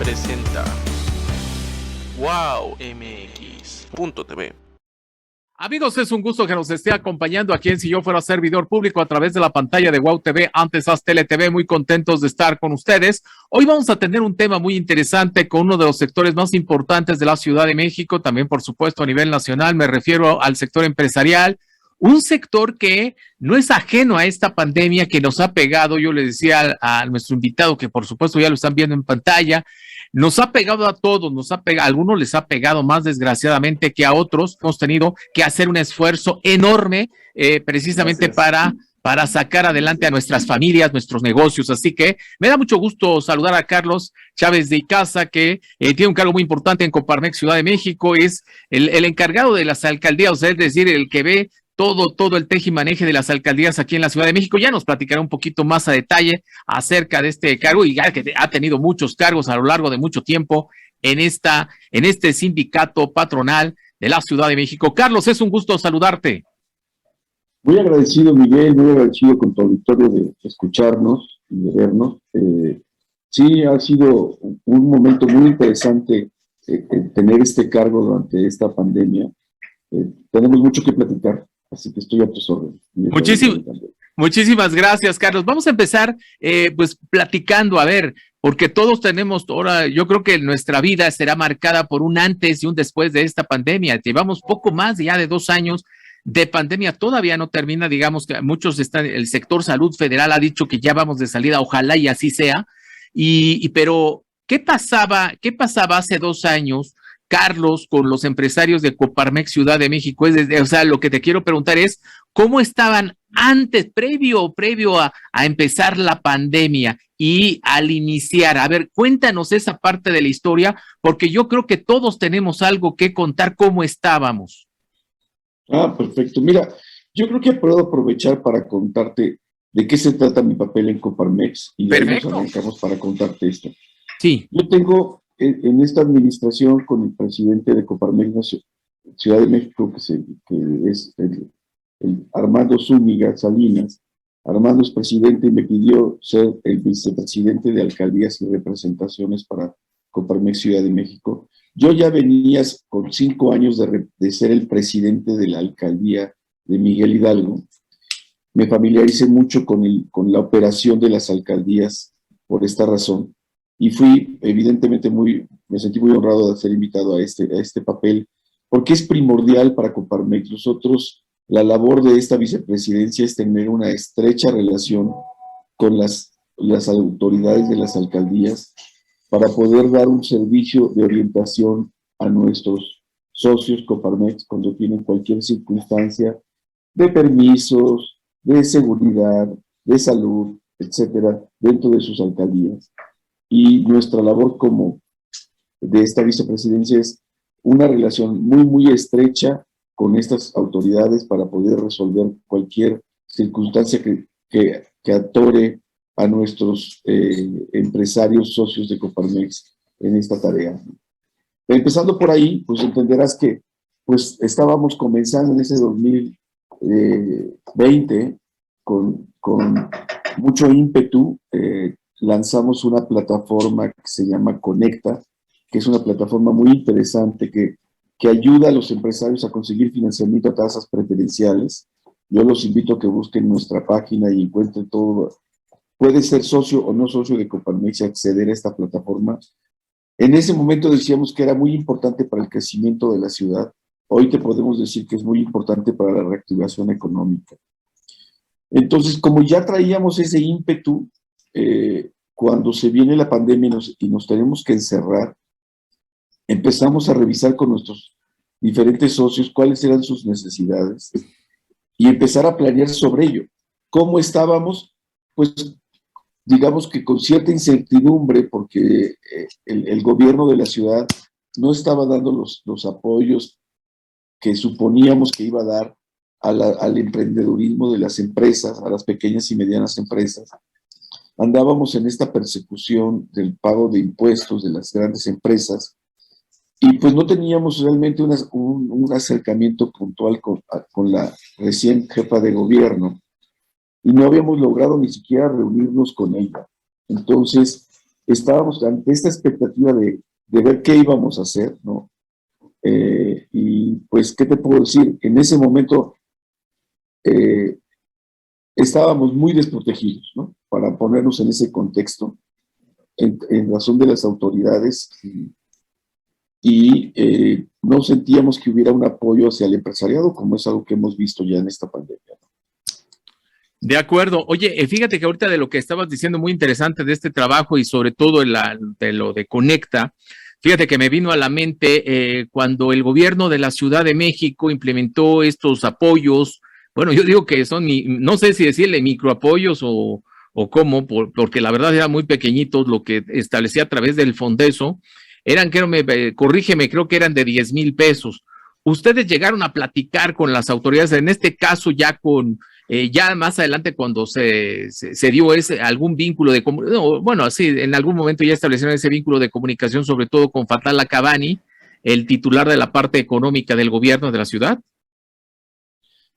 presenta wowmx.tv. Amigos, es un gusto que nos esté acompañando aquí en Si Yo Fuera Servidor Público a través de la pantalla de Wow TV, antes Haz Tele TV, muy contentos de estar con ustedes. Hoy vamos a tener un tema muy interesante con uno de los sectores más importantes de la Ciudad de México, también por supuesto a nivel nacional, me refiero al sector empresarial, un sector que no es ajeno a esta pandemia que nos ha pegado. Yo le decía a nuestro invitado, que por supuesto ya lo están viendo en pantalla, nos ha pegado a todos, a algunos les ha pegado más desgraciadamente que a otros. Hemos tenido que hacer un esfuerzo enorme precisamente para sacar adelante a nuestras familias, nuestros negocios. Así que me da mucho gusto saludar a Carlos Chávez de Icaza, que tiene un cargo muy importante en Coparmex Ciudad de México, es el encargado de las alcaldías, o sea, es decir, el que ve todo el tejimaneje de las alcaldías aquí en la Ciudad de México. Ya nos platicará un poquito más a detalle acerca de este cargo, y ya que ha tenido muchos cargos a lo largo de mucho tiempo en este sindicato patronal de la Ciudad de México. Carlos, es un gusto saludarte. Muy agradecido, Miguel, muy agradecido con tu auditorio de escucharnos y de vernos. Sí, ha sido un momento muy interesante tener este cargo durante esta pandemia. Tenemos mucho que platicar, así que estoy a tus órdenes. Muchísimas gracias, Carlos. Vamos a empezar pues platicando, a ver, porque todos tenemos ahora, yo creo que nuestra vida será marcada por un antes y un después de esta pandemia. Llevamos poco más ya de 2 años de pandemia, todavía no termina, digamos que muchos están, el sector salud federal ha dicho que ya vamos de salida, ojalá y así sea, pero ¿qué pasaba hace 2 años, Carlos, con los empresarios de Coparmex Ciudad de México? O sea, lo que te quiero preguntar es, ¿cómo estaban antes, previo a empezar la pandemia y al iniciar? A ver, cuéntanos esa parte de la historia, porque yo creo que todos tenemos algo que contar, cómo estábamos. Perfecto. Mira, yo creo que puedo aprovechar para contarte de qué se trata mi papel en Coparmex y de ahí nos arrancamos para contarte esto. Sí. Yo tengo en esta administración con el presidente de Coparmex Ciudad de México, que es el Armando Zúñiga Salinas. Armando es presidente y me pidió ser el vicepresidente de alcaldías y representaciones para Coparmex Ciudad de México. Yo ya venía con 5 años de ser el presidente de la alcaldía de Miguel Hidalgo. Me familiaricé mucho con la operación de las alcaldías por esta razón y fui evidentemente me sentí muy honrado de ser invitado a este papel, porque es primordial para Coparmex. Nosotros, la labor de esta vicepresidencia es tener una estrecha relación con las autoridades de las alcaldías para poder dar un servicio de orientación a nuestros socios Coparmex cuando tienen cualquier circunstancia de permisos, de seguridad, de salud, etcétera, dentro de sus alcaldías. Y nuestra labor como de esta vicepresidencia es una relación muy estrecha con estas autoridades para poder resolver cualquier circunstancia que atore a nuestros empresarios socios de Coparmex en esta tarea. Empezando por ahí, pues entenderás que pues estábamos comenzando en ese 2020 con mucho ímpetu. Lanzamos una plataforma que se llama Conecta, que es una plataforma muy interesante que ayuda a los empresarios a conseguir financiamiento a tasas preferenciales. Yo los invito a que busquen nuestra página y encuentren todo. Puede ser socio o no socio de Coparmex y acceder a esta plataforma. En ese momento decíamos que era muy importante para el crecimiento de la ciudad. Hoy te podemos decir que es muy importante para la reactivación económica. Entonces, como ya traíamos ese ímpetu, cuando se viene la pandemia y nos tenemos que encerrar, empezamos a revisar con nuestros diferentes socios cuáles eran sus necesidades y empezar a planear sobre ello. ¿Cómo estábamos? Pues digamos que con cierta incertidumbre, porque el gobierno de la ciudad no estaba dando los apoyos que suponíamos que iba a dar al emprendedurismo de las empresas, a las pequeñas y medianas empresas. Andábamos en esta persecución del pago de impuestos de las grandes empresas y pues no teníamos realmente un acercamiento puntual con la recién jefa de gobierno y no habíamos logrado ni siquiera reunirnos con ella. Entonces, estábamos ante esta expectativa de ver qué íbamos a hacer, ¿no? Y pues, ¿qué te puedo decir? En ese momento estábamos muy desprotegidos, ¿no? Para ponernos en ese contexto, en razón de las autoridades, y no sentíamos que hubiera un apoyo hacia el empresariado, como es algo que hemos visto ya en esta pandemia, ¿no? De acuerdo. Oye, fíjate que ahorita de lo que estabas diciendo, muy interesante de este trabajo y sobre todo de lo de Conecta, fíjate que me vino a la mente cuando el gobierno de la Ciudad de México implementó estos apoyos. Bueno, yo digo que son, no sé si decirle microapoyos o cómo, porque la verdad eran muy pequeñitos lo que establecía a través del Fondeso. Eran, corrígeme, creo que eran de 10,000 pesos. ¿Ustedes llegaron a platicar con las autoridades, en este caso ya ya más adelante cuando se dio algún vínculo de comunicación, bueno, así, en algún momento ya establecieron ese vínculo de comunicación, sobre todo con Fatala Cavani, el titular de la parte económica del gobierno de la ciudad?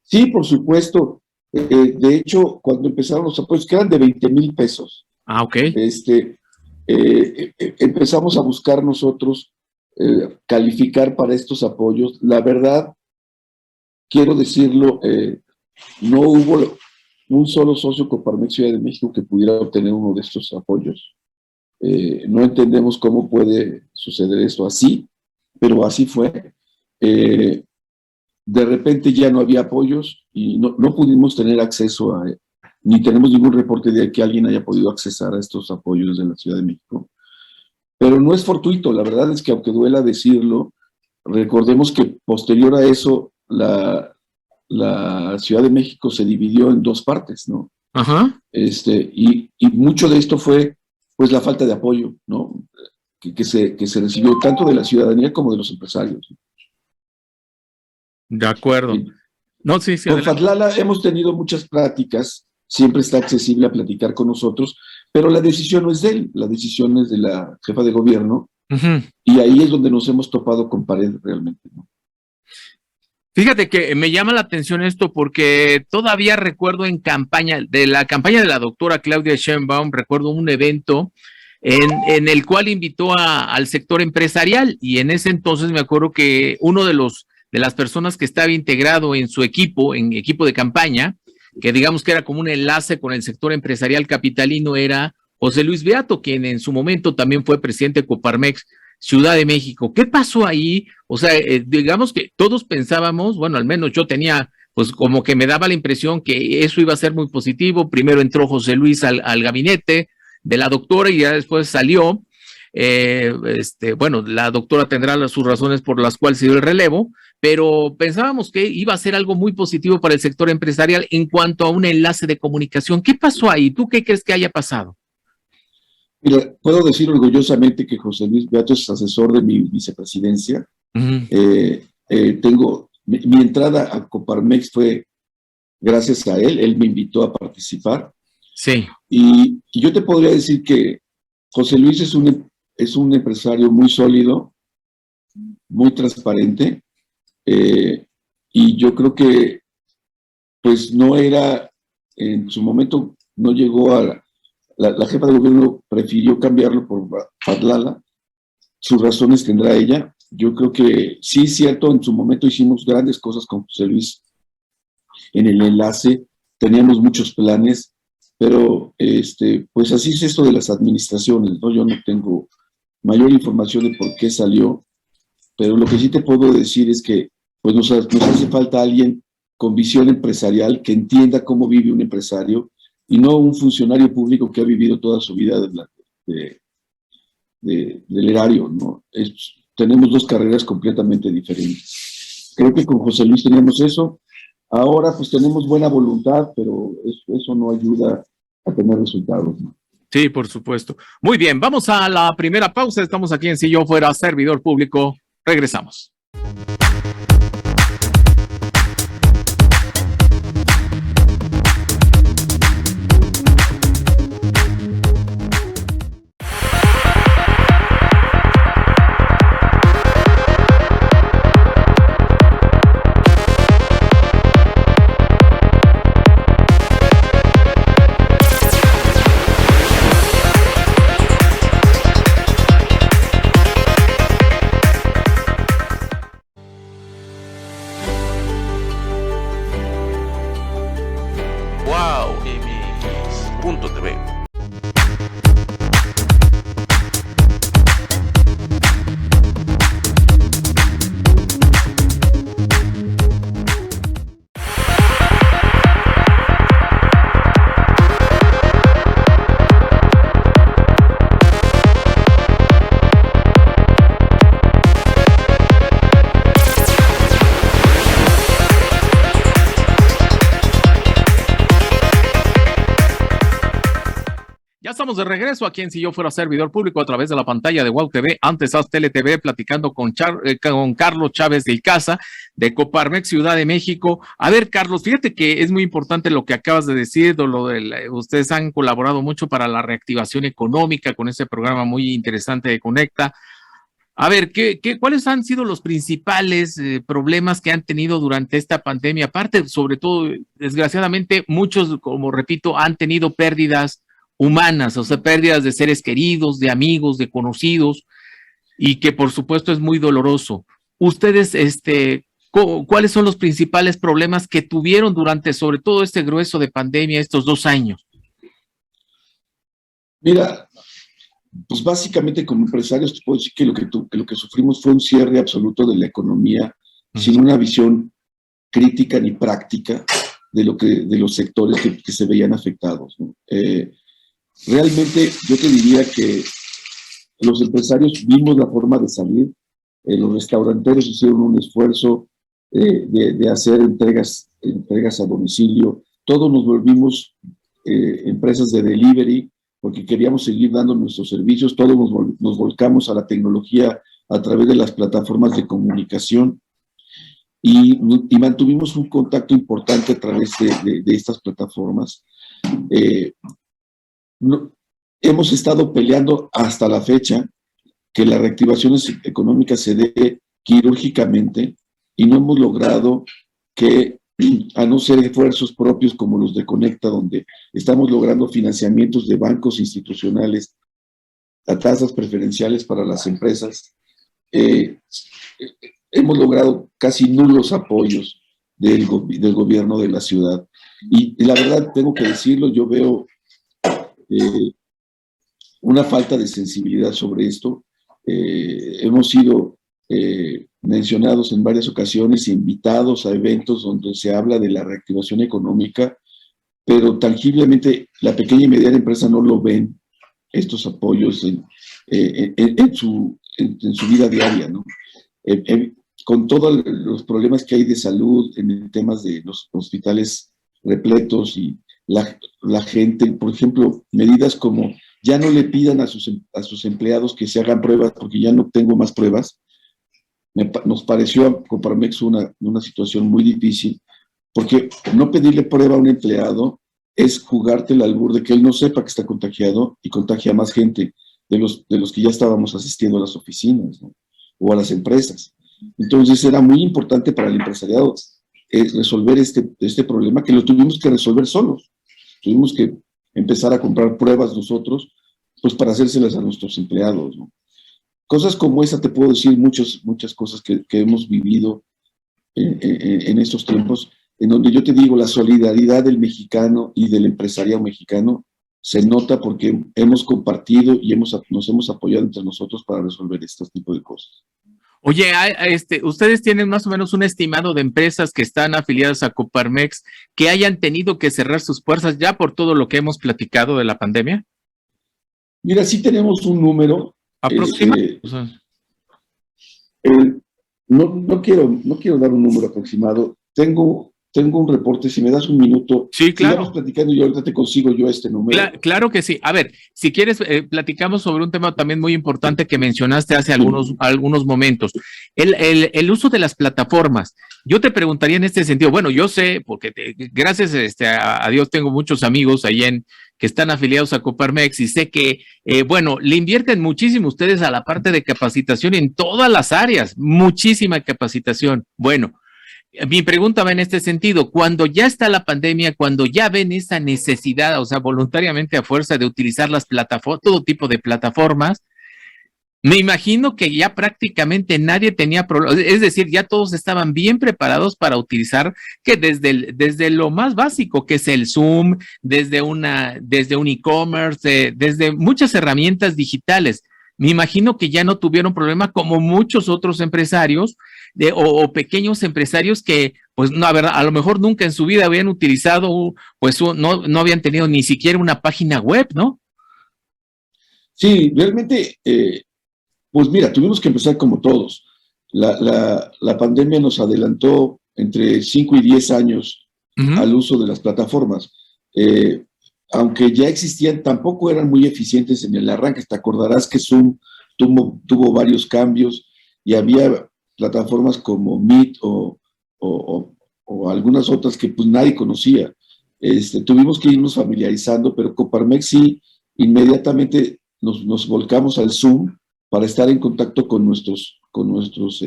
Sí, por supuesto. De hecho, cuando empezaron los apoyos, que eran de 20,000 pesos. Ah, ok. Empezamos a buscar nosotros calificar para estos apoyos. La verdad, quiero decirlo, no hubo un solo socio Coparmex Ciudad de México que pudiera obtener uno de estos apoyos. No entendemos cómo puede suceder esto así, pero así fue. De repente ya no había apoyos y no pudimos tener acceso ni tenemos ningún reporte de que alguien haya podido accesar a estos apoyos de la Ciudad de México. Pero no es fortuito, la verdad es que aunque duela decirlo, recordemos que posterior a eso la Ciudad de México se dividió en dos partes, ¿no? Ajá. Y mucho de esto fue pues la falta de apoyo, ¿no? Que se recibió tanto de la ciudadanía como de los empresarios. De acuerdo. No, sí. Con Fatlala hemos tenido muchas pláticas, siempre está accesible a platicar con nosotros, pero la decisión no es de él, la decisión es de la jefa de gobierno, y ahí es donde nos hemos topado con pared realmente, ¿no? Fíjate que me llama la atención esto porque todavía recuerdo en la campaña de la doctora Claudia Sheinbaum, recuerdo un evento en el cual invitó al sector empresarial, y en ese entonces me acuerdo que uno de las personas que estaba integrado en su equipo, en equipo de campaña, que digamos que era como un enlace con el sector empresarial capitalino, era José Luis Beato, quien en su momento también fue presidente de Coparmex Ciudad de México. ¿Qué pasó ahí? O sea, digamos que todos pensábamos, bueno, al menos yo tenía, pues como que me daba la impresión que eso iba a ser muy positivo. Primero entró José Luis al gabinete de la doctora y ya después salió. Bueno, la doctora tendrá sus razones por las cuales se dio el relevo, pero pensábamos que iba a ser algo muy positivo para el sector empresarial en cuanto a un enlace de comunicación. ¿Qué pasó ahí? ¿Tú qué crees que haya pasado? Mira, puedo decir orgullosamente que José Luis Beato es asesor de mi vicepresidencia. Mi entrada a Coparmex fue gracias a él me invitó a participar. Sí. Y yo te podría decir que José Luis es un empresario muy sólido, muy transparente, y yo creo que pues no era, en su momento no llegó la jefa de gobierno prefirió cambiarlo por Fatlala. Sus razones tendrá ella. Yo creo que sí es cierto, en su momento hicimos grandes cosas con José Luis en el enlace, teníamos muchos planes, pero pues así es esto de las administraciones, ¿no? Yo no tengo mayor información de por qué salió, pero lo que sí te puedo decir es que pues nos hace falta alguien con visión empresarial que entienda cómo vive un empresario y no un funcionario público que ha vivido toda su vida del erario, ¿no? Tenemos dos carreras completamente diferentes. Creo que con José Luis teníamos eso. Ahora pues tenemos buena voluntad, pero eso no ayuda a tener resultados, ¿no? Sí, por supuesto. Muy bien, vamos a la primera pausa. Estamos aquí en Si Yo Fuera Servidor Público. Regresamos. Ya estamos de regreso aquí en Si Yo Fuera Servidor Público a través de la pantalla de WOW TV, antes Haz Tele TV, platicando con Carlos Chávez de Icaza, de Coparmex Ciudad de México. A ver, Carlos, fíjate que es muy importante lo que acabas de decir, ustedes han colaborado mucho para la reactivación económica con ese programa muy interesante de Conecta. A ver, ¿cuáles han sido los principales problemas que han tenido durante esta pandemia? Aparte, sobre todo, desgraciadamente, muchos, como repito, han tenido pérdidas humanas, o sea, pérdidas de seres queridos, de amigos, de conocidos, y que por supuesto es muy doloroso. Ustedes, ¿cuáles son los principales problemas que tuvieron durante, sobre todo, este grueso de pandemia, estos 2 años? Mira, pues básicamente como empresarios te puedo decir que lo que sufrimos fue un cierre absoluto de la economía, sin una visión crítica ni práctica de los sectores que se veían afectados, ¿no? Realmente yo te diría que los empresarios vimos la forma de salir. Los restauranteros hicieron un esfuerzo de hacer entregas a domicilio. Todos nos volvimos empresas de delivery porque queríamos seguir dando nuestros servicios. Todos nos volcamos a la tecnología a través de las plataformas de comunicación y mantuvimos un contacto importante a través de estas plataformas. Hemos estado peleando hasta la fecha que la reactivación económica se dé quirúrgicamente y no hemos logrado que, a no ser esfuerzos propios como los de Conecta, donde estamos logrando financiamientos de bancos institucionales a tasas preferenciales para las empresas, hemos logrado casi nulos apoyos del gobierno de la ciudad. Y la verdad, tengo que decirlo, yo veo una falta de sensibilidad sobre esto. Hemos sido mencionados en varias ocasiones, invitados a eventos donde se habla de la reactivación económica, pero tangiblemente la pequeña y mediana empresa no lo ven, estos apoyos en su vida diaria, ¿no? Con todos los problemas que hay de salud, en temas de los hospitales repletos y la gente, por ejemplo, medidas como ya no le pidan a sus empleados que se hagan pruebas porque ya no tengo más pruebas. Nos pareció a Coparmex una situación muy difícil, porque no pedirle prueba a un empleado es jugarte el albur de que él no sepa que está contagiado y contagia a más gente de los que ya estábamos asistiendo a las oficinas, ¿no? O a las empresas. Entonces era muy importante para el empresariado resolver este problema, que lo tuvimos que resolver solos. Tuvimos que empezar a comprar pruebas nosotros, pues para hacérselas a nuestros empleados, ¿no? Cosas como esa te puedo decir, muchas cosas que hemos vivido en estos tiempos, en donde yo te digo, la solidaridad del mexicano y del empresariado mexicano se nota porque hemos compartido y nos hemos apoyado entre nosotros para resolver este tipo de cosas. Oye, ustedes tienen más o menos un estimado de empresas que están afiliadas a Coparmex que hayan tenido que cerrar sus puertas ya por todo lo que hemos platicado de la pandemia. Mira, sí tenemos un número aproximado. No quiero dar un número aproximado. Tengo un reporte, si me das un minuto. Sí, claro. Sigamos platicando y ahorita te consigo yo este número. Claro que sí. A ver, si quieres, platicamos sobre un tema también muy importante que mencionaste hace algunos momentos. El uso de las plataformas. Yo te preguntaría en este sentido, bueno, yo sé, porque gracias a Dios tengo muchos amigos ahí que están afiliados a Coparmex y sé que, bueno, le invierten muchísimo ustedes a la parte de capacitación en todas las áreas, muchísima capacitación. Bueno, mi pregunta va en este sentido, cuando ya está la pandemia, cuando ya ven esa necesidad, o sea, voluntariamente a fuerza de utilizar las plataformas, todo tipo de plataformas, Me imagino que ya prácticamente nadie tenía problemas, es decir, ya todos estaban bien preparados para utilizar que desde lo más básico que es el Zoom, desde un e-commerce, desde muchas herramientas digitales. Me imagino que ya no tuvieron problema como muchos otros empresarios o pequeños empresarios que, pues, no, a lo mejor nunca en su vida habían utilizado, pues, no habían tenido ni siquiera una página web, ¿no? Sí, realmente, pues mira, tuvimos que empezar como todos. La pandemia nos adelantó entre 5 y 10 años al uso de las plataformas. Aunque ya existían, tampoco eran muy eficientes en el arranque. Te acordarás que Zoom tuvo varios cambios y había plataformas como Meet o algunas otras que pues nadie conocía. Tuvimos que irnos familiarizando, pero Coparmex sí, inmediatamente nos volcamos al Zoom para estar en contacto con nuestros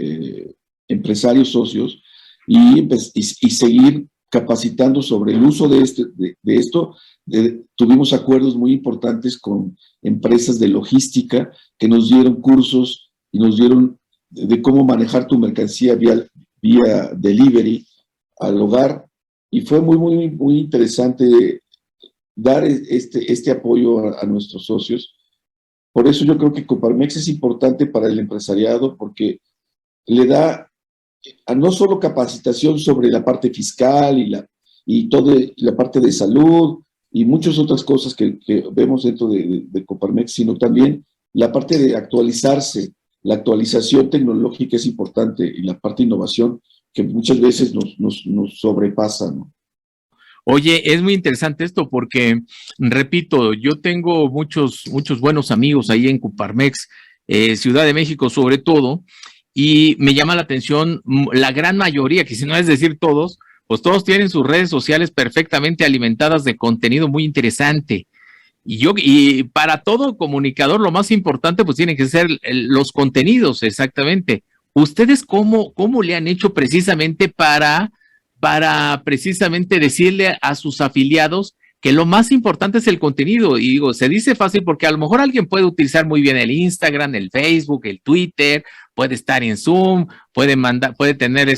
empresarios socios y seguir capacitando sobre el uso de esto. Tuvimos acuerdos muy importantes con empresas de logística que nos dieron cursos y nos dieron de cómo manejar tu mercancía vía delivery al hogar, y fue muy interesante dar este apoyo a nuestros socios. Por eso yo creo que Coparmex es importante para el empresariado, porque le da no solo capacitación sobre la parte fiscal y toda la parte de salud y muchas otras cosas que vemos dentro de Coparmex, sino también la parte de actualizarse. La actualización tecnológica es importante y la parte de innovación que muchas veces nos sobrepasa, ¿no? Oye, es muy interesante esto porque, repito, yo tengo muchos buenos amigos ahí en Coparmex, Ciudad de México sobre todo, y me llama la atención la gran mayoría, que si no es decir todos, pues todos tienen sus redes sociales perfectamente alimentadas de contenido muy interesante. Y para todo comunicador lo más importante pues tienen que ser los contenidos, exactamente. ¿Ustedes cómo le han hecho precisamente para precisamente decirle a sus afiliados que lo más importante es el contenido? Y digo, se dice fácil porque a lo mejor alguien puede utilizar muy bien el Instagram, el Facebook, el Twitter, puede estar en Zoom, puede tener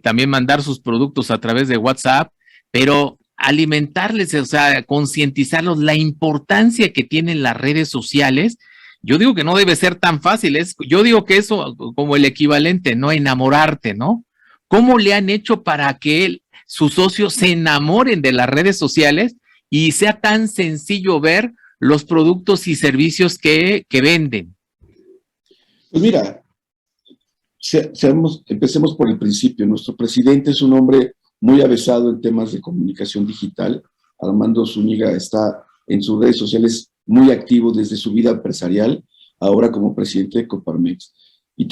también mandar sus productos a través de WhatsApp, pero alimentarles, o sea, concientizarlos la importancia que tienen las redes sociales. Yo digo que no debe ser tan fácil, yo digo que eso como el equivalente, ¿no? Enamorarte, ¿no? ¿Cómo le han hecho para que sus socios se enamoren de las redes sociales y sea tan sencillo ver los productos y servicios que venden? Pues mira, empecemos por el principio. Nuestro presidente es un hombre muy avesado en temas de comunicación digital. Armando Zúñiga está en sus redes sociales muy activo desde su vida empresarial, ahora como presidente de Coparmex. Y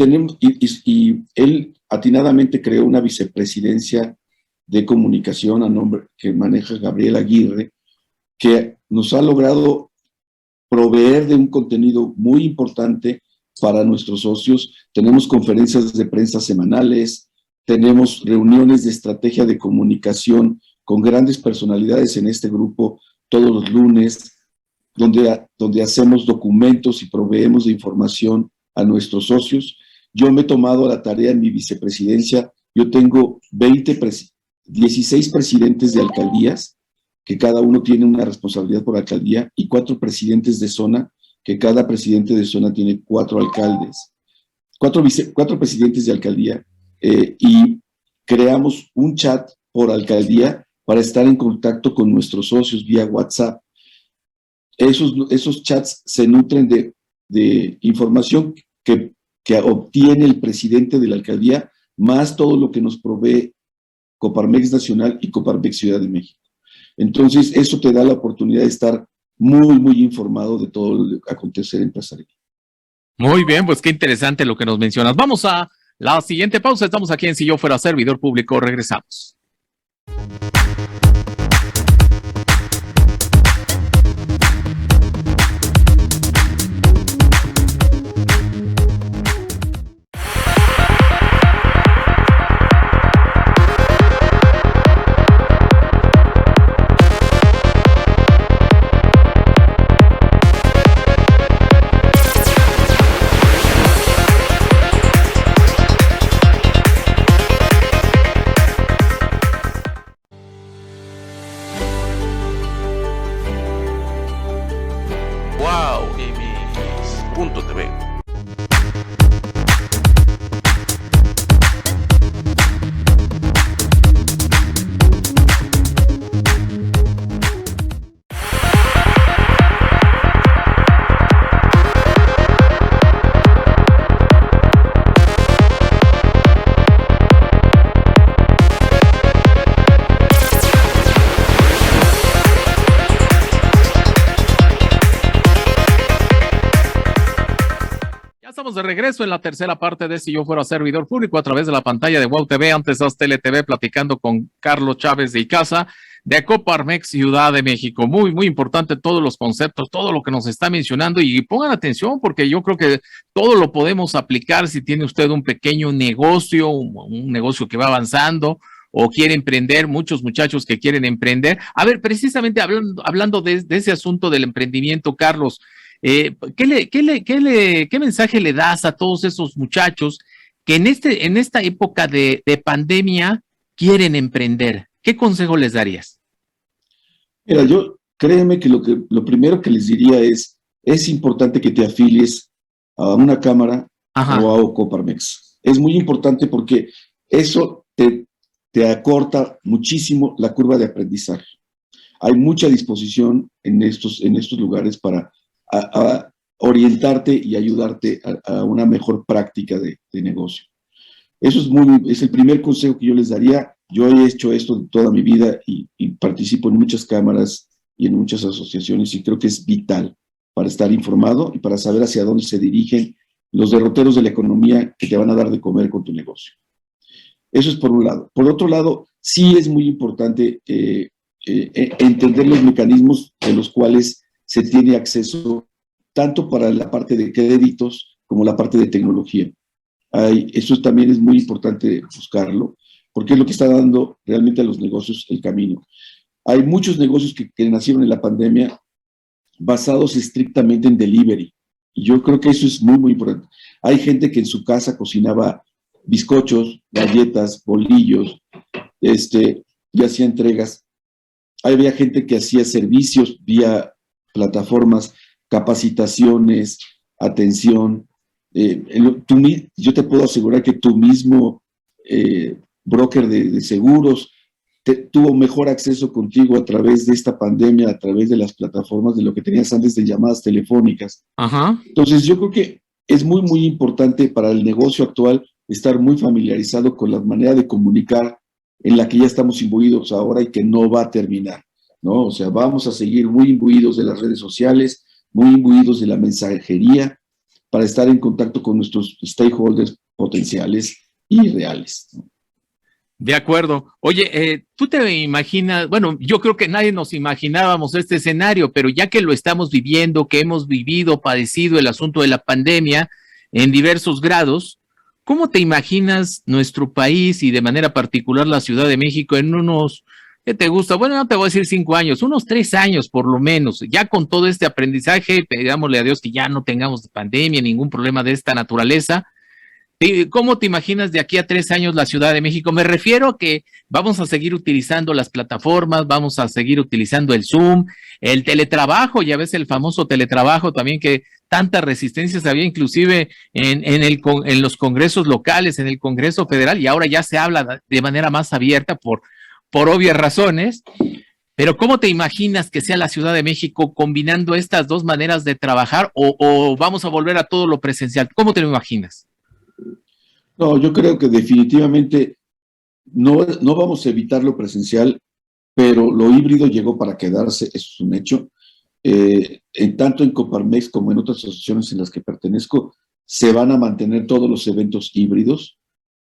él atinadamente creó una vicepresidencia de comunicación a nombre que maneja Gabriel Aguirre, que nos ha logrado proveer de un contenido muy importante para nuestros socios. Tenemos conferencias de prensa semanales, tenemos reuniones de estrategia de comunicación con grandes personalidades en este grupo todos los lunes, donde hacemos documentos y proveemos de información a nuestros socios. Yo me he tomado la tarea en mi vicepresidencia. Yo tengo 16 presidentes de alcaldías, que cada uno tiene una responsabilidad por alcaldía, y 4 presidentes de zona, que cada presidente de zona tiene 4 alcaldes, 4 presidentes de alcaldía, y creamos un chat por alcaldía para estar en contacto con nuestros socios vía WhatsApp. Esos chats se nutren de información que obtiene el presidente de la alcaldía, más todo lo que nos provee Coparmex Nacional y Coparmex Ciudad de México. Entonces, eso te da la oportunidad de estar muy informado de todo lo que acontecer empresarial. Muy bien, pues qué interesante lo que nos mencionas. Vamos a la siguiente pausa. Estamos aquí en Si Yo Fuera Servidor Público. Regresamos. Estamos de regreso en la tercera parte de Si Yo Fuera Servidor Público a través de la pantalla de WOW TV, antes de Tele TV, platicando con Carlos Chávez de Icaza de Coparmex Ciudad de México. Muy, muy importante todos los conceptos, todo lo que nos está mencionando, y pongan atención porque yo creo que todo lo podemos aplicar si tiene usted un pequeño negocio, un negocio que va avanzando o quiere emprender, muchos muchachos que quieren emprender. A ver, precisamente hablando de ese asunto del emprendimiento, Carlos, ¿qué mensaje le das a todos esos muchachos que en esta época de pandemia quieren emprender? ¿Qué consejo les darías? Mira, créeme que lo primero que les diría es importante que te afilies a una cámara o a Coparmex. Es muy importante porque eso te acorta muchísimo la curva de aprendizaje. Hay mucha disposición en estos lugares para a orientarte y ayudarte a una mejor práctica de negocio. Eso es el primer consejo que yo les daría. Yo he hecho esto toda mi vida y participo en muchas cámaras y en muchas asociaciones, y creo que es vital para estar informado y para saber hacia dónde se dirigen los derroteros de la economía que te van a dar de comer con tu negocio. Eso es por un lado. Por otro lado, sí es muy importante entender los mecanismos de los cuales se tiene acceso tanto para la parte de créditos como la parte de tecnología. Eso también es muy importante buscarlo, porque es lo que está dando realmente a los negocios el camino. Hay muchos negocios que nacieron en la pandemia basados estrictamente en delivery, y yo creo que eso es muy, muy importante. Hay gente que en su casa cocinaba bizcochos, galletas, bolillos, y hacía entregas. Había gente que hacía servicios vía plataformas, capacitaciones, atención. Yo te puedo asegurar que tu mismo broker de seguros tuvo mejor acceso contigo a través de esta pandemia, a través de las plataformas, de lo que tenías antes de llamadas telefónicas. Entonces yo creo que es muy, muy importante para el negocio actual estar muy familiarizado con la manera de comunicar en la que ya estamos imbuidos ahora y que no va a terminar, ¿no? O sea, vamos a seguir muy imbuidos de las redes sociales, muy imbuidos de la mensajería, para estar en contacto con nuestros stakeholders potenciales y reales, ¿no? De acuerdo. Oye, tú te imaginas, bueno, yo creo que nadie nos imaginábamos este escenario, pero ya que lo estamos viviendo, que hemos vivido, padecido el asunto de la pandemia en diversos grados, ¿cómo te imaginas nuestro país y de manera particular la Ciudad de México en unos, ¿qué te gusta? Bueno, no te voy a decir 5 años, unos 3 años por lo menos, ya con todo este aprendizaje, pidámosle a Dios que ya no tengamos pandemia, ningún problema de esta naturaleza. ¿Cómo te imaginas de aquí a 3 años la Ciudad de México? Me refiero a que vamos a seguir utilizando las plataformas, vamos a seguir utilizando el Zoom, el teletrabajo, ya ves el famoso teletrabajo también, que tanta resistencia había inclusive en los congresos locales, en el Congreso Federal, y ahora ya se habla de manera más abierta por obvias razones. Pero ¿cómo te imaginas que sea la Ciudad de México combinando estas dos maneras de trabajar, o vamos a volver a todo lo presencial? ¿Cómo te lo imaginas? No, yo creo que definitivamente no vamos a evitar lo presencial, pero lo híbrido llegó para quedarse, eso es un hecho. Tanto en Coparmex como en otras asociaciones en las que pertenezco, se van a mantener todos los eventos híbridos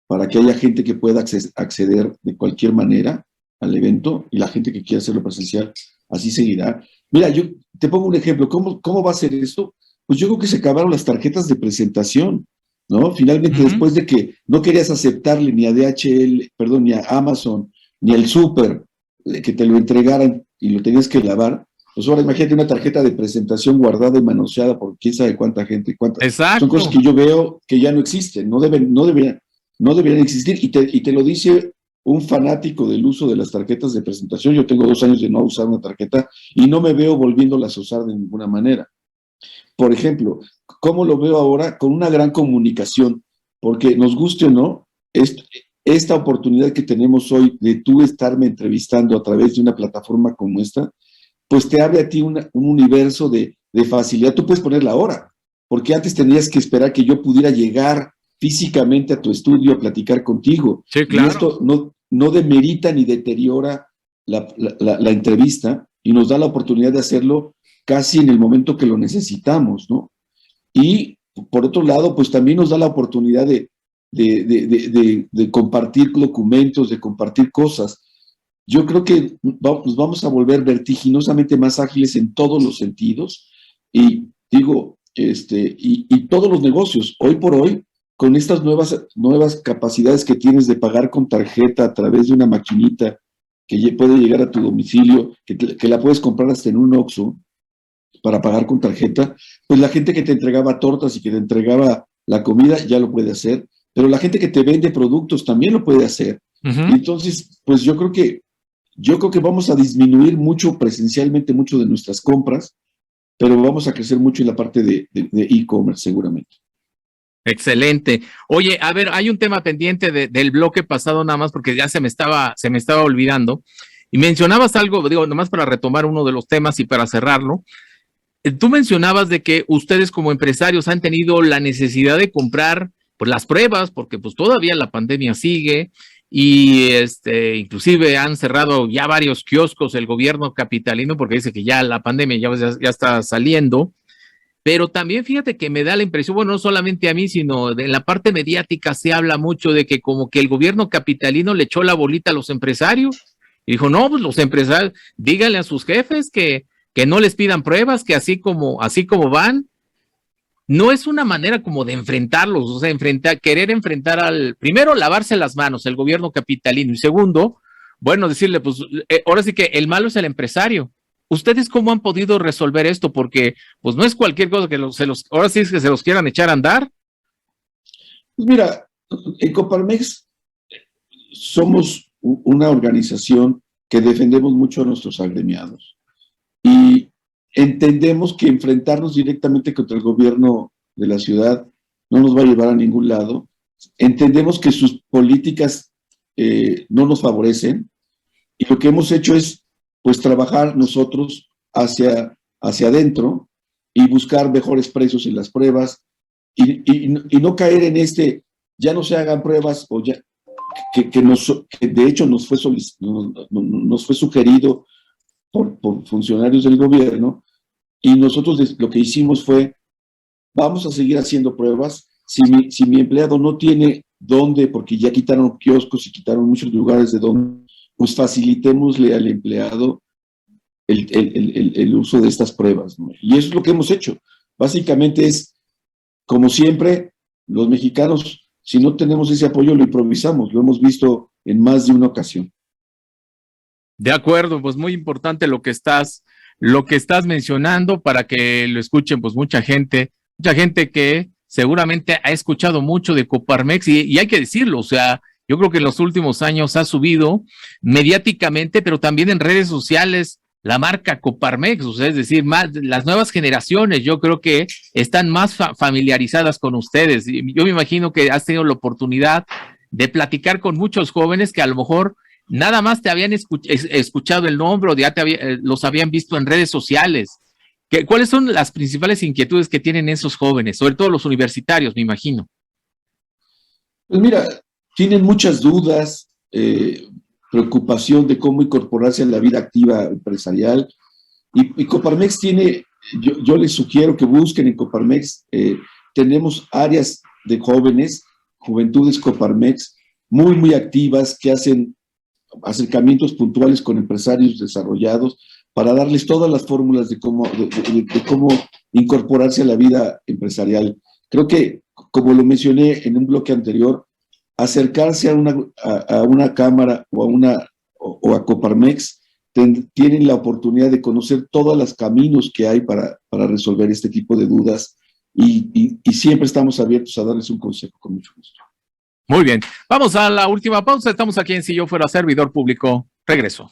para que haya gente que pueda acceder de cualquier manera al evento, y la gente que quiera hacerlo presencial, así seguirá. Mira, yo te pongo un ejemplo. ¿Cómo va a ser esto? Pues yo creo que se acabaron las tarjetas de presentación, ¿no? Finalmente, después de que no querías aceptarle ni a DHL, perdón, ni a Amazon, ni al súper, que te lo entregaran y lo tenías que lavar, pues ahora imagínate una tarjeta de presentación guardada y manoseada por quién sabe cuánta gente. Exacto. Son cosas que yo veo que ya no existen, no deberían existir, y te lo dice un fanático del uso de las tarjetas de presentación. Yo tengo 2 años de no usar una tarjeta y no me veo volviéndolas a usar de ninguna manera. por ejemplo, ¿cómo lo veo ahora? Con una gran comunicación, porque nos guste o no, esta oportunidad que tenemos hoy de tú estarme entrevistando a través de una plataforma como esta, pues te abre a ti un universo de facilidad. Tú puedes poner la hora, porque antes tenías que esperar que yo pudiera llegar físicamente a tu estudio a platicar contigo. Sí, claro. Y esto no demerita ni deteriora la entrevista y nos da la oportunidad de hacerlo casi en el momento que lo necesitamos, ¿no? Y por otro lado, pues también nos da la oportunidad de compartir documentos, de compartir cosas. Yo creo que nos vamos a volver vertiginosamente más ágiles en todos los sentidos y digo, y todos los negocios, hoy por hoy, con estas nuevas capacidades que tienes de pagar con tarjeta a través de una maquinita que puede llegar a tu domicilio, que la puedes comprar hasta en un Oxxo para pagar con tarjeta, pues la gente que te entregaba tortas y que te entregaba la comida ya lo puede hacer, pero la gente que te vende productos también lo puede hacer. Uh-huh. Entonces, pues yo creo que vamos a disminuir mucho presencialmente mucho de nuestras compras, pero vamos a crecer mucho en la parte de e-commerce seguramente. Excelente. Oye, a ver, hay un tema pendiente del bloque pasado nada más porque ya se me estaba olvidando y mencionabas algo, digo, nomás para retomar uno de los temas y para cerrarlo. Tú mencionabas de que ustedes como empresarios han tenido la necesidad de comprar pues las pruebas porque pues todavía la pandemia sigue y inclusive han cerrado ya varios kioscos el gobierno capitalino porque dice que ya la pandemia ya está saliendo. Pero también fíjate que me da la impresión, bueno, no solamente a mí, sino en la parte mediática se habla mucho de que como que el gobierno capitalino le echó la bolita a los empresarios y dijo, no, pues los empresarios, díganle a sus jefes que no les pidan pruebas, que así como van, no es una manera como de enfrentarlos, o sea, querer enfrentar primero, lavarse las manos, el gobierno capitalino, y segundo, bueno, decirle, pues, ahora sí que el malo es el empresario. ¿Ustedes cómo han podido resolver esto? Porque pues no es cualquier cosa que ahora sí es que se los quieran echar a andar. Pues mira, en Coparmex somos una organización que defendemos mucho a nuestros agremiados y entendemos que enfrentarnos directamente contra el gobierno de la ciudad no nos va a llevar a ningún lado. Entendemos que sus políticas no nos favorecen y lo que hemos hecho es pues trabajar nosotros hacia adentro y buscar mejores precios en las pruebas y no caer en ya no se hagan pruebas o ya que de hecho nos fue sugerido por funcionarios del gobierno y nosotros lo que hicimos fue vamos a seguir haciendo pruebas si mi empleado no tiene dónde porque ya quitaron kioscos y quitaron muchos lugares de donde pues facilitémosle al empleado el uso de estas pruebas, ¿no? Y eso es lo que hemos hecho. Básicamente es, como siempre, los mexicanos, si no tenemos ese apoyo, lo improvisamos. Lo hemos visto en más de una ocasión. De acuerdo, pues muy importante lo que estás mencionando para que lo escuchen pues mucha gente que seguramente ha escuchado mucho de Coparmex y hay que decirlo, o sea, yo creo que en los últimos años ha subido mediáticamente, pero también en redes sociales la marca Coparmex, o sea, es decir, las nuevas generaciones yo creo que están más familiarizadas con ustedes. Yo me imagino que has tenido la oportunidad de platicar con muchos jóvenes que a lo mejor nada más te habían escuchado el nombre o ya los habían visto en redes sociales. ¿Cuáles son las principales inquietudes que tienen esos jóvenes, sobre todo los universitarios, me imagino? Pues mira, tienen muchas dudas, preocupación de cómo incorporarse a la vida activa empresarial. Y Coparmex tiene, yo les sugiero que busquen en Coparmex, tenemos áreas de jóvenes, Juventudes Coparmex, muy, muy activas, que hacen acercamientos puntuales con empresarios desarrollados para darles todas las fórmulas de cómo incorporarse a la vida empresarial. Creo que, como lo mencioné en un bloque anterior, acercarse a una cámara o a Coparmex tienen la oportunidad de conocer todos los caminos que hay para resolver este tipo de dudas y siempre estamos abiertos a darles un consejo con mucho gusto. Muy bien, vamos a la última pausa. Estamos aquí en Si Yo Fuera Servidor Público. Regreso.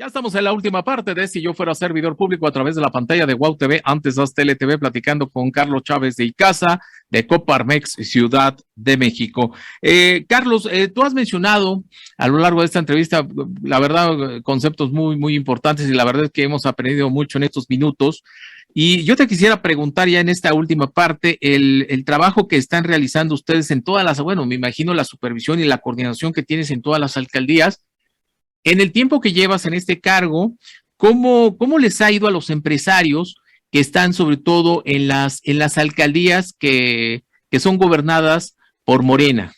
Estamos en la última parte de Si Yo Fuera Servidor Público a través de la pantalla de Wow TV, antes Haz Tele TV, platicando con Carlos Chávez de Icaza, de Coparmex Ciudad de México. Carlos, tú has mencionado a lo largo de esta entrevista, la verdad, conceptos muy importantes, y la verdad es que hemos aprendido mucho en estos minutos. Y yo te quisiera preguntar ya en esta última parte, el trabajo que están realizando ustedes en todas las, bueno, me imagino la supervisión y la coordinación que tienes en todas las alcaldías. En el tiempo que llevas en este cargo, ¿cómo les ha ido a los empresarios que están sobre todo en las alcaldías que son gobernadas por Morena?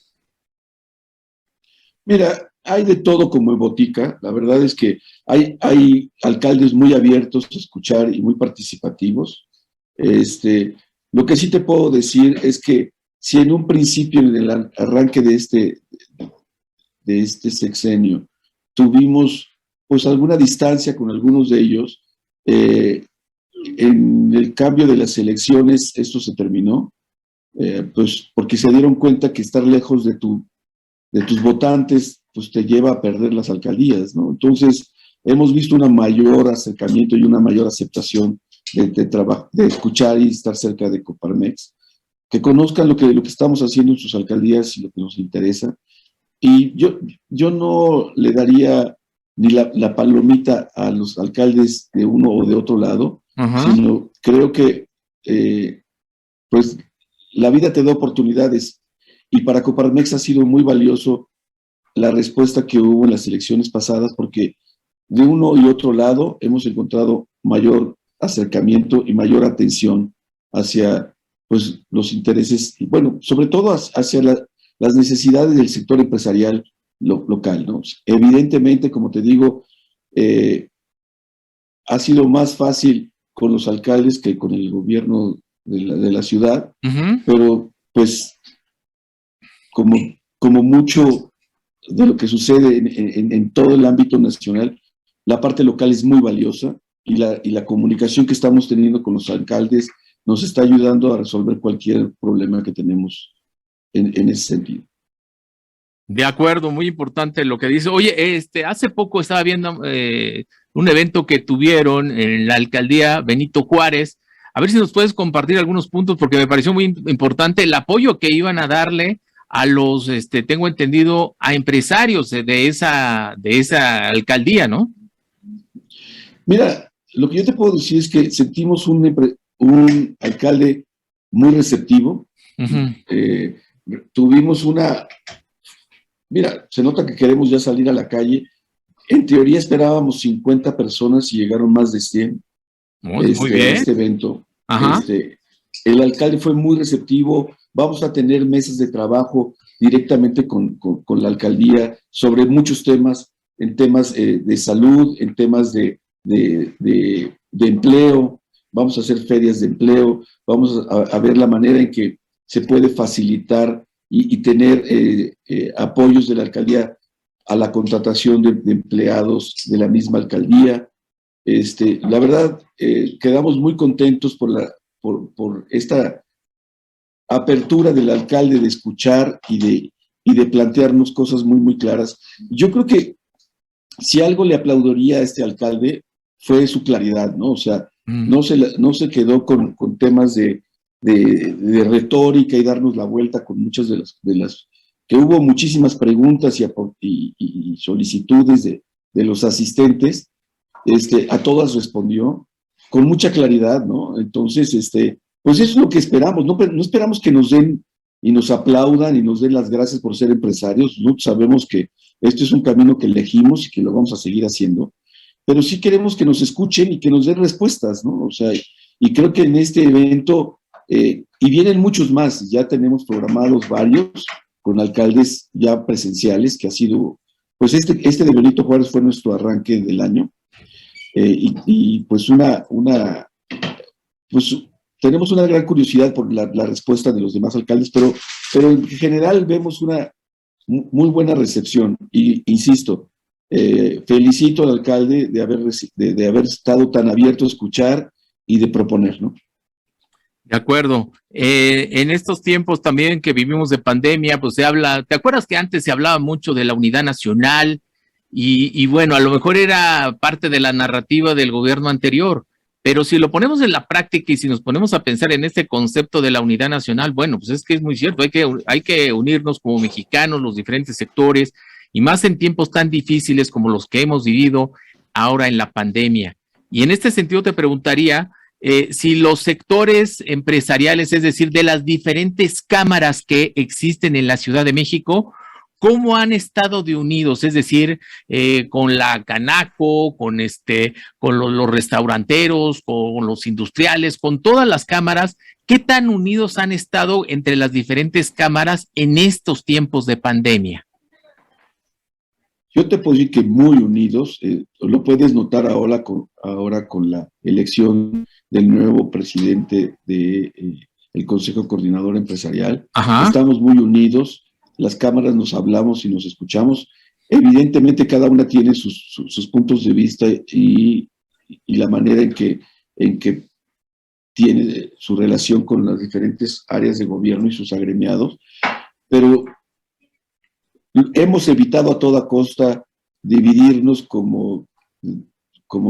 Mira, hay de todo como en botica. La verdad es que hay alcaldes muy abiertos a escuchar y muy participativos. Lo que sí te puedo decir es que si en un principio, en el arranque de este sexenio, tuvimos pues alguna distancia con algunos de ellos, en el cambio de las elecciones esto se terminó, pues porque se dieron cuenta que estar lejos de tus votantes pues te lleva a perder las alcaldías, ¿no? Entonces hemos visto un mayor acercamiento y una mayor aceptación de escuchar y estar cerca de Coparmex, que conozcan lo que estamos haciendo en sus alcaldías y lo que nos interesa. Y yo no le daría ni la palomita a los alcaldes de uno o de otro lado, sino creo que pues la vida te da oportunidades, y para Coparmex ha sido muy valioso la respuesta que hubo en las elecciones pasadas, porque de uno y otro lado hemos encontrado mayor acercamiento y mayor atención hacia pues los intereses, y bueno, sobre todo hacia las necesidades del sector empresarial local, ¿no? Evidentemente, como te digo, ha sido más fácil con los alcaldes que con el gobierno de la ciudad, pero pues como mucho de lo que sucede en todo el ámbito nacional, la parte local es muy valiosa, y la comunicación que estamos teniendo con los alcaldes nos está ayudando a resolver cualquier problema que tenemos en ese sentido. De acuerdo, muy importante lo que dice. Oye, hace poco estaba viendo un evento que tuvieron en la alcaldía Benito Juárez. A ver si nos puedes compartir algunos puntos, porque me pareció muy importante el apoyo que iban a darle a los, tengo entendido, a empresarios de esa alcaldía, ¿no? Mira, lo que yo te puedo decir es que sentimos un alcalde muy receptivo. Tuvimos mira, se nota que queremos ya salir a la calle. En teoría esperábamos 50 personas y llegaron más de 100 muy bien. este evento. El alcalde fue muy receptivo. Vamos a tener mesas de trabajo directamente con la alcaldía sobre muchos temas, en temas de salud, en temas de empleo. Vamos a hacer ferias de empleo, vamos a ver la manera en que se puede facilitar y tener apoyos de la alcaldía a la contratación de empleados de la misma alcaldía. La verdad, quedamos muy contentos por esta apertura del alcalde de escuchar y de plantearnos cosas muy claras. Yo creo que si algo le aplaudiría a este alcalde fue su claridad, ¿no? O sea, no se quedó con temas de retórica y darnos la vuelta con muchas de las que hubo muchísimas preguntas y solicitudes de los asistentes. A todas respondió con mucha claridad, ¿no? Entonces, pues eso es lo que esperamos. No esperamos que nos den y nos aplaudan y nos den las gracias por ser empresarios. Nosotros sabemos que esto es un camino que elegimos y que lo vamos a seguir haciendo, pero sí queremos que nos escuchen y que nos den respuestas, ¿no? O sea, y creo que en este evento, y vienen muchos más, ya tenemos programados varios con alcaldes ya presenciales, que ha sido pues este de Benito Juárez fue nuestro arranque del año, pues pues tenemos una gran curiosidad por la respuesta de los demás alcaldes, pero en general vemos una muy buena recepción, y insisto, felicito al alcalde de haber estado tan abierto a escuchar y de proponer, ¿no? De acuerdo. En estos tiempos también que vivimos de pandemia, pues se habla, ¿te acuerdas que antes se hablaba mucho de la unidad nacional? Y bueno, a lo mejor era parte de la narrativa del gobierno anterior, pero si lo ponemos en la práctica y si nos ponemos a pensar en este concepto de la unidad nacional, bueno, pues es que es muy cierto, hay que unirnos como mexicanos, los diferentes sectores, y más en tiempos tan difíciles como los que hemos vivido ahora en la pandemia. Y en este sentido te preguntaría, si los sectores empresariales, es decir, de las diferentes cámaras que existen en la Ciudad de México, ¿cómo han estado de unidos? Es decir, con la Canaco, con los restauranteros, con los industriales, con todas las cámaras, ¿qué tan unidos han estado entre las diferentes cámaras en estos tiempos de pandemia? Yo te puedo decir que muy unidos, lo puedes notar ahora con la elección del nuevo presidente del Consejo Coordinador Empresarial. Ajá. Estamos muy unidos, las cámaras nos hablamos y nos escuchamos. Evidentemente cada una tiene sus puntos de vista y la manera en que tiene su relación con las diferentes áreas de gobierno y sus agremiados, pero hemos evitado a toda costa dividirnos como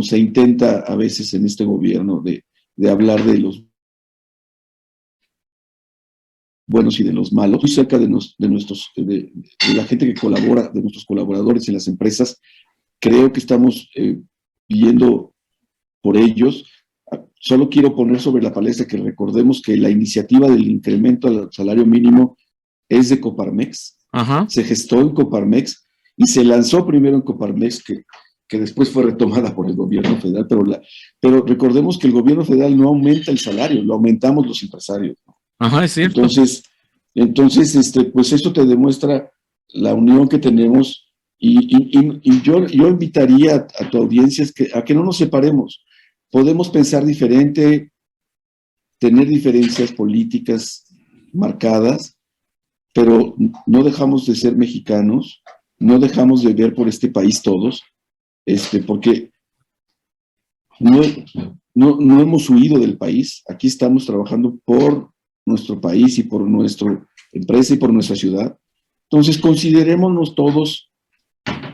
se intenta a veces en este gobierno de hablar de los buenos y de los malos. Muy cerca de la gente que colabora, de nuestros colaboradores en las empresas, creo que estamos viendo por ellos. Solo quiero poner sobre la palestra que recordemos que la iniciativa del incremento al salario mínimo es de Coparmex. Ajá. Se gestó en Coparmex y se lanzó primero en Coparmex, que después fue retomada por el gobierno federal, pero recordemos que el gobierno federal no aumenta el salario, lo aumentamos los empresarios. Ajá, es cierto. Entonces pues eso te demuestra la unión que tenemos, y yo invitaría a tu audiencia a que no nos separemos. Podemos pensar diferente, tener diferencias políticas marcadas, pero no dejamos de ser mexicanos, no dejamos de ver por este país todos, porque no hemos huido del país. Aquí estamos trabajando por nuestro país y por nuestra empresa y por nuestra ciudad. Entonces considerémonos todos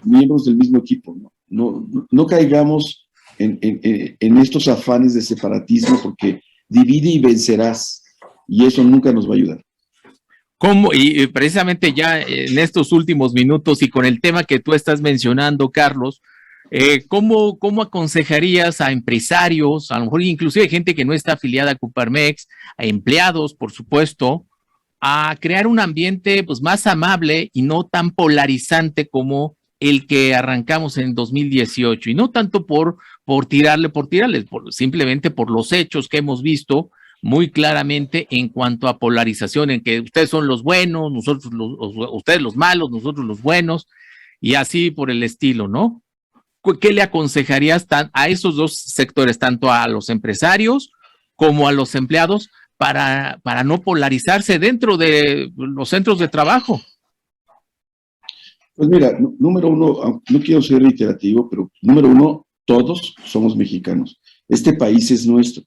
miembros del mismo equipo, no caigamos en estos afanes de separatismo, porque divide y vencerás, y eso nunca nos va a ayudar. ¿Cómo? Y precisamente ya en estos últimos minutos y con el tema que tú estás mencionando, Carlos, ¿cómo aconsejarías a empresarios, a lo mejor inclusive gente que no está afiliada a Coparmex, a empleados, por supuesto, a crear un ambiente pues más amable y no tan polarizante como el que arrancamos en 2018? Y no tanto por tirarles, simplemente por los hechos que hemos visto muy claramente en cuanto a polarización, en que ustedes son los buenos, ustedes los malos, nosotros los buenos, y así por el estilo, ¿no? ¿Qué le aconsejarías a esos dos sectores, tanto a los empresarios como a los empleados, para no polarizarse dentro de los centros de trabajo? Pues mira, número uno, no quiero ser reiterativo, pero número uno, todos somos mexicanos. Este país es nuestro.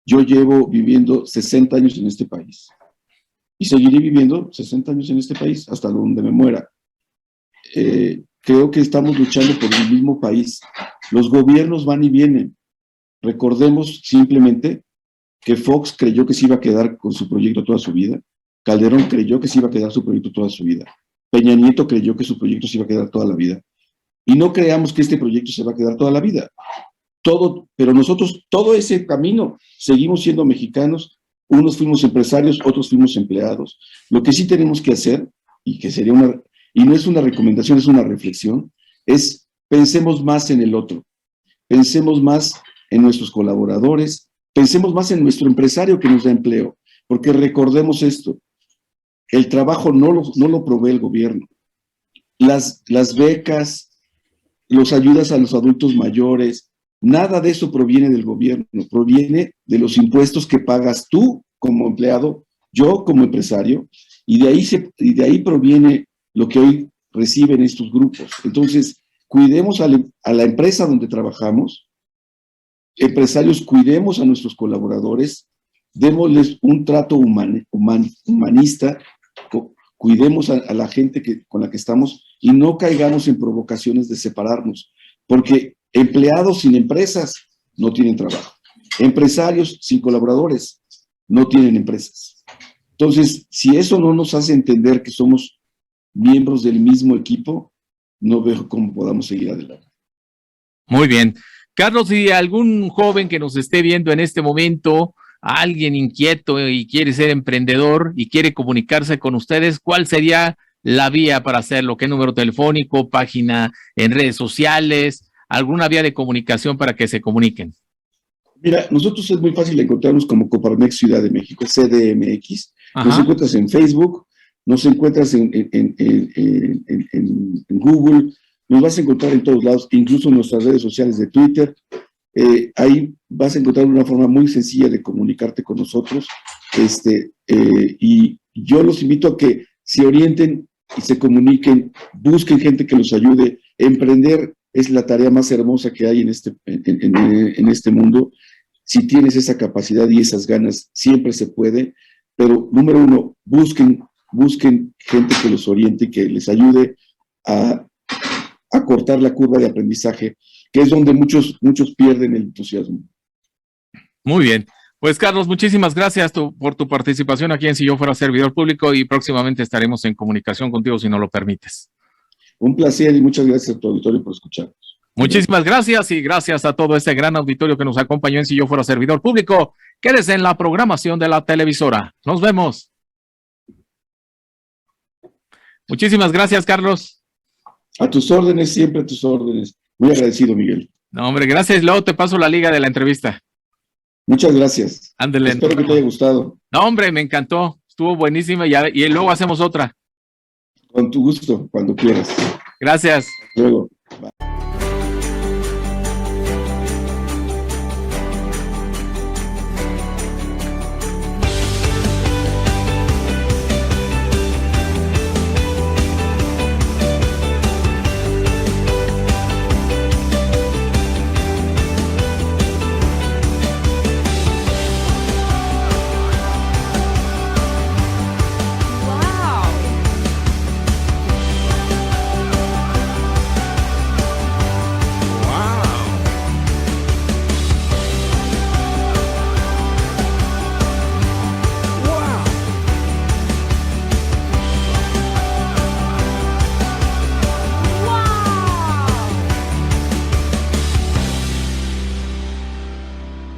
Yo llevo viviendo 60 años en este país y seguiré viviendo 60 años en este país hasta donde me muera. Creo que estamos luchando por el mismo país. Los gobiernos van y vienen. Recordemos simplemente que Fox creyó que se iba a quedar con su proyecto toda su vida. Calderón creyó que se iba a quedar su proyecto toda su vida. Peña Nieto creyó que su proyecto se iba a quedar toda la vida. Y no creamos que este proyecto se va a quedar toda la vida. Pero nosotros, todo ese camino, seguimos siendo mexicanos. Unos fuimos empresarios, otros fuimos empleados. Lo que sí tenemos que hacer, y que sería y no es una recomendación, es una reflexión, es pensemos más en el otro, pensemos más en nuestros colaboradores, pensemos más en nuestro empresario que nos da empleo, porque recordemos esto, el trabajo no lo provee el gobierno, las becas, los ayudas a los adultos mayores, nada de eso proviene del gobierno, proviene de los impuestos que pagas tú como empleado, yo como empresario, y de ahí proviene lo que hoy reciben estos grupos. Entonces, cuidemos a la empresa donde trabajamos, empresarios, cuidemos a nuestros colaboradores, démosles un trato humanista, cuidemos a la gente con la que estamos y no caigamos en provocaciones de separarnos, porque empleados sin empresas no tienen trabajo, empresarios sin colaboradores no tienen empresas. Entonces, si eso no nos hace entender que somos miembros del mismo equipo, no veo cómo podamos seguir adelante. Muy bien. Carlos, si algún joven que nos esté viendo en este momento, alguien inquieto y quiere ser emprendedor y quiere comunicarse con ustedes, ¿cuál sería la vía para hacerlo? ¿Qué número telefónico, página en redes sociales, alguna vía de comunicación para que se comuniquen? Mira, nosotros es muy fácil encontrarnos como Coparmex Ciudad de México, CDMX. Ajá. Nos encuentras en Facebook, nos encuentras en Google, nos vas a encontrar en todos lados, incluso en nuestras redes sociales de Twitter. Ahí vas a encontrar una forma muy sencilla de comunicarte con nosotros. Y yo los invito a que se orienten y se comuniquen, busquen gente que los ayude. Emprender es la tarea más hermosa que hay en este mundo. Si tienes esa capacidad y esas ganas, siempre se puede. Pero, número uno, busquen gente que los oriente, que les ayude a cortar la curva de aprendizaje, que es donde muchos pierden el entusiasmo. Muy bien. Pues, Carlos, muchísimas gracias por tu participación aquí en Si Yo Fuera Servidor Público y próximamente estaremos en comunicación contigo si nos lo permites. Un placer y muchas gracias a tu auditorio por escucharnos. Muchísimas gracias y gracias a todo este gran auditorio que nos acompañó en Si Yo Fuera Servidor Público. Quédese en la programación de la televisora. Nos vemos. Muchísimas gracias, Carlos. A tus órdenes, siempre a tus órdenes. Muy agradecido, Miguel. No, hombre, gracias. Luego te paso la liga de la entrevista. Muchas gracias. Ándele. Espero que te haya gustado. No, hombre, me encantó. Estuvo buenísima y luego hacemos otra. Con tu gusto, cuando quieras. Gracias. Hasta luego. Bye.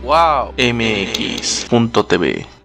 Wow. MX.tv